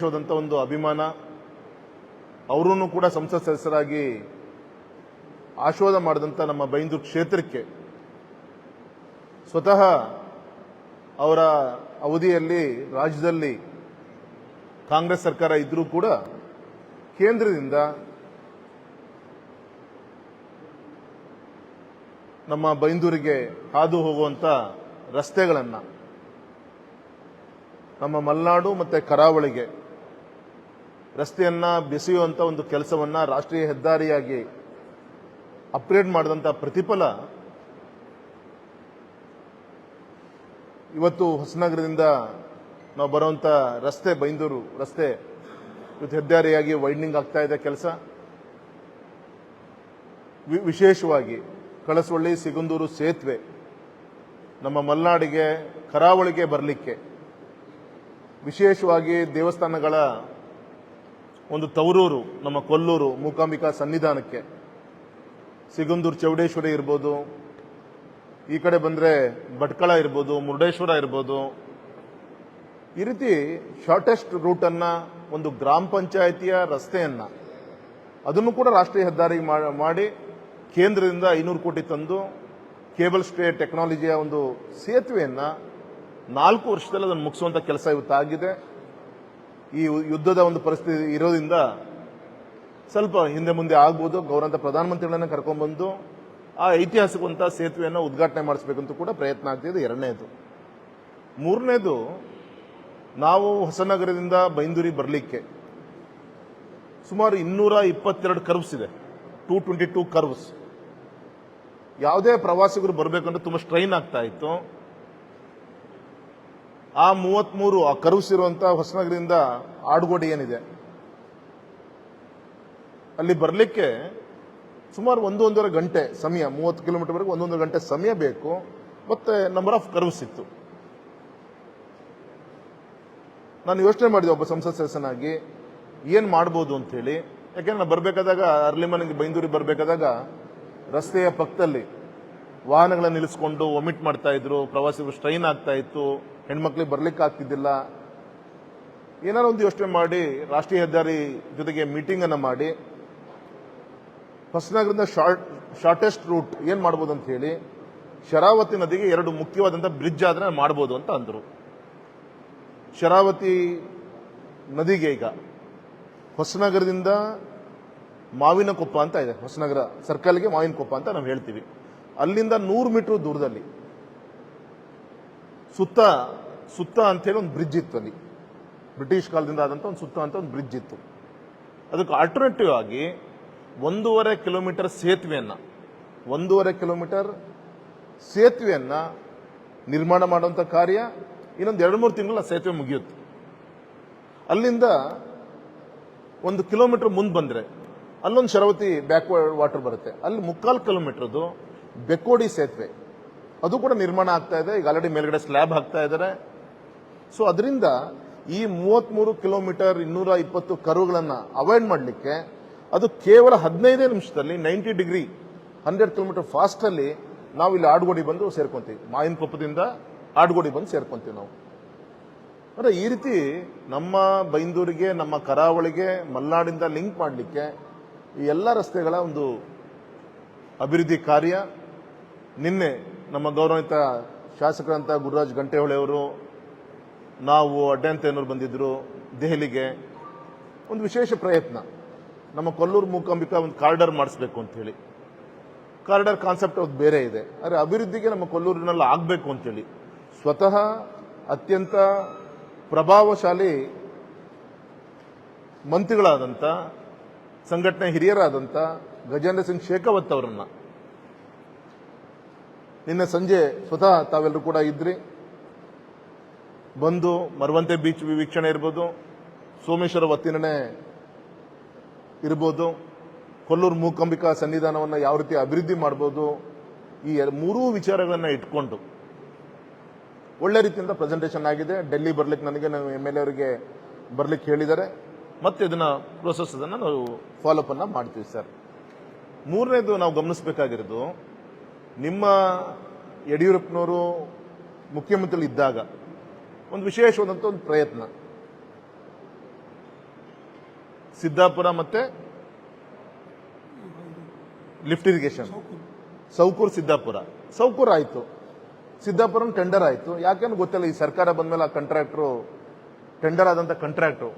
ಒಂದು ಅಭಿಮಾನ ಅವರನ್ನು ಕೂಡ ಸಂಸತ್ ಸದಸ್ಯರಾಗಿ ಆಶೀರ್ವಾದ ಮಾಡಿದಂಥ ನಮ್ಮ ಬೈಂದೂರು ಕ್ಷೇತ್ರಕ್ಕೆ ಸ್ವತಃ ಅವರ ಅವಧಿಯಲ್ಲಿ ರಾಜ್ಯದಲ್ಲಿ ಕಾಂಗ್ರೆಸ್ ಸರ್ಕಾರ ಇದ್ರೂ ಕೂಡ ಕೇಂದ್ರದಿಂದ ನಮ್ಮ ಬೈಂದೂರಿಗೆ ಹಾದು ಹೋಗುವಂತ ರಸ್ತೆಗಳನ್ನು ನಮ್ಮ ಮಲೆನಾಡು ಮತ್ತು ಕರಾವಳಿಗೆ ರಸ್ತೆಯನ್ನ ಬೆಸೆಯುವಂತ ಒಂದು ಕೆಲಸವನ್ನ ರಾಷ್ಟ್ರೀಯ ಹೆದ್ದಾರಿಯಾಗಿ ಅಪ್ಗ್ರೇಡ್ ಮಾಡಿದಂತ ಪ್ರತಿಫಲ ಇವತ್ತು ಹೊಸನಗರದಿಂದ ನಾವು ಬರುವಂತ ರಸ್ತೆ ಬೈಂದೂರು ರಸ್ತೆ ಇವತ್ತು ಹೆದ್ದಾರಿಯಾಗಿ ವೈಡ್ನಿಂಗ್ ಆಗ್ತಾ ಇದೆ ಕೆಲಸ. ವಿಶೇಷವಾಗಿ ಕಳಸವಳ್ಳಿ ಸಿಗಂದೂರು ಸೇತುವೆ ನಮ್ಮ ಮಲೆನಾಡಿಗೆ ಕರಾವಳಿಗೆ ಬರಲಿಕ್ಕೆ, ವಿಶೇಷವಾಗಿ ದೇವಸ್ಥಾನಗಳ ಒಂದು ತವರೂರು ನಮ್ಮ ಕೊಲ್ಲೂರು ಮೂಕಾಂಬಿಕಾ ಸನ್ನಿಧಾನಕ್ಕೆ, ಸಿಗಂದೂರು ಚೌಡೇಶ್ವರಿ ಇರ್ಬೋದು, ಈ ಕಡೆ ಬಂದರೆ ಭಟ್ಕಳ ಇರ್ಬೋದು, ಮುರುಡೇಶ್ವರ ಇರ್ಬೋದು, ಈ ರೀತಿ ಶಾರ್ಟೆಸ್ಟ್ ರೂಟನ್ನು ಒಂದು ಗ್ರಾಮ ಪಂಚಾಯಿತಿಯ ರಸ್ತೆಯನ್ನು ಅದನ್ನು ಕೂಡ ರಾಷ್ಟ್ರೀಯ ಹೆದ್ದಾರಿ ಮಾಡಿ ಕೇಂದ್ರದಿಂದ 500 ಕೋಟಿ ತಂದು ಕೇಬಲ್ ಸ್ಟೇ ಟೆಕ್ನಾಲಜಿಯ ಒಂದು ಸೇತುವೆಯನ್ನು 4 ವರ್ಷದಲ್ಲಿ ಅದನ್ನು ಮುಗಿಸುವಂತ ಕೆಲಸ ಇವತ್ತಾಗಿದೆ. ಈ ಯುದ್ಧದ ಒಂದು ಪರಿಸ್ಥಿತಿ ಇರೋದ್ರಿಂದ ಸ್ವಲ್ಪ ಹಿಂದೆ ಮುಂದೆ ಆಗ್ಬೋದು. ಗೌರವಂತ ಪ್ರಧಾನಮಂತ್ರಿಗಳನ್ನ ಕರ್ಕೊಂಡ್ಬಂದು ಆ ಐತಿಹಾಸಿಕವಂತ ಸೇತುವೆಯನ್ನು ಉದ್ಘಾಟನೆ ಮಾಡಿಸಬೇಕಂತೂ ಕೂಡ ಪ್ರಯತ್ನ ಆಗ್ತಿದೆ. ಎರಡನೇದು. ಮೂರನೇದು, ನಾವು ಹೊಸನಗರದಿಂದ ಬೈಂದೂರಿಗೆ ಬರಲಿಕ್ಕೆ ಸುಮಾರು 222 ಕರ್ವ್ಸ್ ಇದೆ, 222 ಕರ್ವ್ಸ್. ಯಾವುದೇ ಪ್ರವಾಸಿಗರು ಬರಬೇಕಂದ್ರೆ ತುಂಬಾ ಸ್ಟ್ರೈನ್ ಆಗ್ತಾ ಇತ್ತು. ಆ 33 ಆ ಕರ್ವ್ಸ್ ಇರುವಂತಹ ಹೊಸನಗರದಿಂದ ಆಡುಗೋಡಿ ಏನಿದೆ ಅಲ್ಲಿ ಬರಲಿಕ್ಕೆ ಸುಮಾರು 1.5 ಗಂಟೆ ಸಮಯ, 30 ಕಿಲೋಮೀಟರ್ ವರೆಗೆ 1.5 ಗಂಟೆ ಸಮಯ ಬೇಕು. ಮತ್ತೆ ನಂಬರ್ ಆಫ್ ಕರ್ವ್ಸ್ ಇತ್ತು. ನಾನು ಯೋಚನೆ ಮಾಡಿದೆ ಒಬ್ಬ ಸಂಸತ್ ಸದಸ್ಯನಾಗಿ ಏನ್ ಮಾಡ್ಬೋದು ಅಂತ ಹೇಳಿ. ಯಾಕೆಂದ್ರೆ ನಾನು ಬರಬೇಕಾದಾಗ ಅರ್ಲಿಮನೆಗೆ ಬೈಂದೂರಿಗೆ ಬರಬೇಕಾದಾಗ ರಸ್ತೆಯ ಪಕ್ಕದಲ್ಲಿ ವಾಹನಗಳನ್ನು ನಿಲ್ಲಿಸಿಕೊಂಡು ವಾಮಿಟ್ ಮಾಡ್ತಾ ಇದ್ರು, ಪ್ರವಾಸಿಗರು ಸ್ಟ್ರೈನ್ ಆಗ್ತಾ ಇತ್ತು, ಹೆಣ್ಮಕ್ಳಿಗೆ ಬರ್ಲಿಕ್ಕೆ ಆಗ್ತಿದ್ದಿಲ್ಲ. ಏನಾರು ಒಂದು ಯೋಚನೆ ಮಾಡಿ ರಾಷ್ಟ್ರೀಯ ಹೆದ್ದಾರಿ ಜೊತೆಗೆ ಮೀಟಿಂಗ್ ಅನ್ನ ಮಾಡಿ ಹೊಸನಗರದಿಂದ ಶಾರ್ಟೆಸ್ಟ್ ರೂಟ್ ಏನ್ ಮಾಡ್ಬೋದು ಅಂತ ಹೇಳಿ ಶರಾವತಿ ನದಿಗೆ 2 ಮುಖ್ಯವಾದಂತಹ ಬ್ರಿಡ್ಜ್ ಆದ್ರೆ ಮಾಡ್ಬೋದು ಅಂತ ಅಂದ್ರು. ಶರಾವತಿ ನದಿಗೆ ಈಗ ಹೊಸನಗರದಿಂದ ಮಾವಿನ ಕೊಪ್ಪ ಅಂತ ಇದೆ, ಹೊಸನಗರ ಸರ್ಕಲ್ಗೆ ಮಾವಿನ ಕೊಪ್ಪ ಅಂತ ನಾವು ಹೇಳ್ತೀವಿ. ಅಲ್ಲಿಂದ 100 ಮೀಟರ್ ದೂರದಲ್ಲಿ ಸುತ್ತ ಅಂತ ಹೇಳಿ ಒಂದು ಬ್ರಿಡ್ಜ್ ಇತ್ತು. ಅಲ್ಲಿ ಬ್ರಿಟಿಷ್ ಕಾಲದಿಂದ ಆದಂತ ಒಂದು ಸುತ್ತ ಅಂತ ಒಂದು ಬ್ರಿಡ್ಜ್ ಇತ್ತು. ಅದಕ್ಕೆ ಆಲ್ಟರ್ನೇಟಿವ್ ಆಗಿ 1.5 ಕಿಲೋಮೀಟರ್ ಸೇತುವೆಯನ್ನ ನಿರ್ಮಾಣ ಮಾಡುವಂತ ಕಾರ್ಯ ಇನ್ನೊಂದು 2-3 ತಿಂಗಳ ಸೇತುವೆ ಮುಗಿಯುತ್ತೆ. ಅಲ್ಲಿಂದ 1 ಕಿಲೋಮೀಟರ್ ಮುಂದೆ ಬಂದ್ರೆ ಅಲ್ಲೊಂದು ಶರಾವತಿ ಬ್ಯಾಕ್ವರ್ಡ್ ವಾಟರ್ ಬರುತ್ತೆ. ಅಲ್ಲಿ 3/4 ಕಿಲೋಮೀಟರ್ದು ಬೆಕ್ಕೋಡಿ ಸೇತುವೆ ಅದು ಕೂಡ ನಿರ್ಮಾಣ ಆಗ್ತಾ ಇದೆ. ಈಗ ಆಲ್ರೆಡಿ ಮೇಲ್ಗಡೆ ಸ್ಲ್ಯಾಬ್ ಹಾಕ್ತಾ ಇದ್ದಾರೆ. ಸೊ ಅದರಿಂದ ಈ 33 ಕಿಲೋಮೀಟರ್ 220 ಕರ್ವ್ಗಳನ್ನ ಅವಾಯ್ಡ್ ಮಾಡಲಿಕ್ಕೆ ಅದು ಕೇವಲ 15 ನಿಮಿಷದಲ್ಲಿ 90 ಡಿಗ್ರಿ 100 ಕಿಲೋಮೀಟರ್ ಫಾಸ್ಟ್ ಅಲ್ಲಿ ನಾವು ಇಲ್ಲಿ ಆಡುಗೋಡಿ ಬಂದು ಸೇರ್ಕೊಂತೀವಿ. ಮಾವಿನ ಕೊಪ್ಪದಿಂದ ಆಡುಗೋಡಿ ಬಂದು ಸೇರ್ಕೊಂತೀವಿ ನಾವು. ಅಂದ್ರೆ ಈ ರೀತಿ ನಮ್ಮ ಬೈಂದೂರಿಗೆ, ನಮ್ಮ ಕರಾವಳಿಗೆ, ಮಲೆನಾಡಿಂದ ಲಿಂಕ್ ಮಾಡಲಿಕ್ಕೆ ಈ ಎಲ್ಲ ರಸ್ತೆಗಳ ಒಂದು ಅಭಿವೃದ್ಧಿ ಕಾರ್ಯ. ನಿನ್ನೆ ನಮ್ಮ ಗೌರವಿತ ಶಾಸಕರಂತ ಗುರುರಾಜ್ ಗಂಟೆಹೊಳೆ ಅವರು, ನಾವು ಅಡ್ಡಂತೇನೂರು ಬಂದಿದ್ರು ದೆಹಲಿಗೆ. ಒಂದು ವಿಶೇಷ ಪ್ರಯತ್ನ, ನಮ್ಮ ಕೊಲ್ಲೂರು ಮೂಕಾಂಬಿಕಾ ಒಂದು ಕಾರಿಡಾರ್ ಮಾಡಿಸ್ಬೇಕು ಅಂತ ಹೇಳಿ. ಕಾರಿಡಾರ್ ಕಾನ್ಸೆಪ್ಟ್ ಅದು ಬೇರೆ ಇದೆ, ಆದರೆ ಅಭಿವೃದ್ಧಿಗೆ ನಮ್ಮ ಕೊಲ್ಲೂರಿನಲ್ಲಿ ಆಗಬೇಕು ಅಂತೇಳಿ ಸ್ವತಃ ಅತ್ಯಂತ ಪ್ರಭಾವಶಾಲಿ ಮಂತ್ರಿಗಳಾದಂಥ, ಸಂಘಟನೆ ಹಿರಿಯರಾದಂಥ ಗಜೇಂದ್ರ ಸಿಂಗ್ ಶೇಖಾವತ್ ಅವರನ್ನ ನಿನ್ನೆ ಸಂಜೆ ಸ್ವತಃ ತಾವೆಲ್ಲರೂ ಕೂಡ ಇದ್ರಿ. ಬಂದು ಮರವಂತೆ ಬೀಚ್ ವೀಕ್ಷಣೆ ಇರ್ಬೋದು, ಸೋಮೇಶ್ವರ ಒತ್ತಿನಣೆ ಇರ್ಬೋದು, ಕೊಲ್ಲೂರು ಮೂಕಾಂಬಿಕಾ ಸನ್ನಿಧಾನವನ್ನು ಯಾವ ರೀತಿ ಅಭಿವೃದ್ಧಿ ಮಾಡ್ಬೋದು, ಈ 3 ವಿಚಾರಗಳನ್ನ ಇಟ್ಕೊಂಡು ಒಳ್ಳೆ ರೀತಿಯಿಂದ ಪ್ರೆಸೆಂಟೇಷನ್ ಆಗಿದೆ. ಡೆಲ್ಲಿ ಬರ್ಲಿಕ್ಕೆ ನನಗೆ ನಾವು MLA ಅವರಿಗೆ ಬರ್ಲಿಕ್ಕೆ ಹೇಳಿದ್ದಾರೆ. ಮತ್ತೆ ಇದನ್ನ ಪ್ರೋಸೆಸ್ ಅದನ್ನು ನಾವು ಫಾಲೋಅಪ್ ಅನ್ನ ಮಾಡ್ತೀವಿ ಸರ್. ಮೂರನೇದು ನಾವು ಗಮನಿಸಬೇಕಾಗಿರೋದು, ನಿಮ್ಮ ಯಡಿಯೂರಪ್ಪನವರು ಮುಖ್ಯಮಂತ್ರಿ ಇದ್ದಾಗ ಒಂದು ವಿಶೇಷವಾದಂಥ ಒಂದು ಪ್ರಯತ್ನ, ಸಿದ್ದಾಪುರ ಮತ್ತೆ ಲಿಫ್ಟ್ ಇರಿಗೇಷನ್, ಸೌಕೂರ್ ಸಿದ್ದಾಪುರ. ಸೌಕೂರ್ ಆಯ್ತು, ಸಿದ್ದಾಪುರ ಟೆಂಡರ್ ಆಯ್ತು. ಯಾಕೆಂದ್ರೆ ಗೊತ್ತಿಲ್ಲ, ಈ ಸರ್ಕಾರ ಬಂದ್ಮೇಲೆ ಆ ಕಾಂಟ್ರಾಕ್ಟರ್ ಟೆಂಡರ್ ಆದಂತ ಕಾಂಟ್ರಾಕ್ಟರ್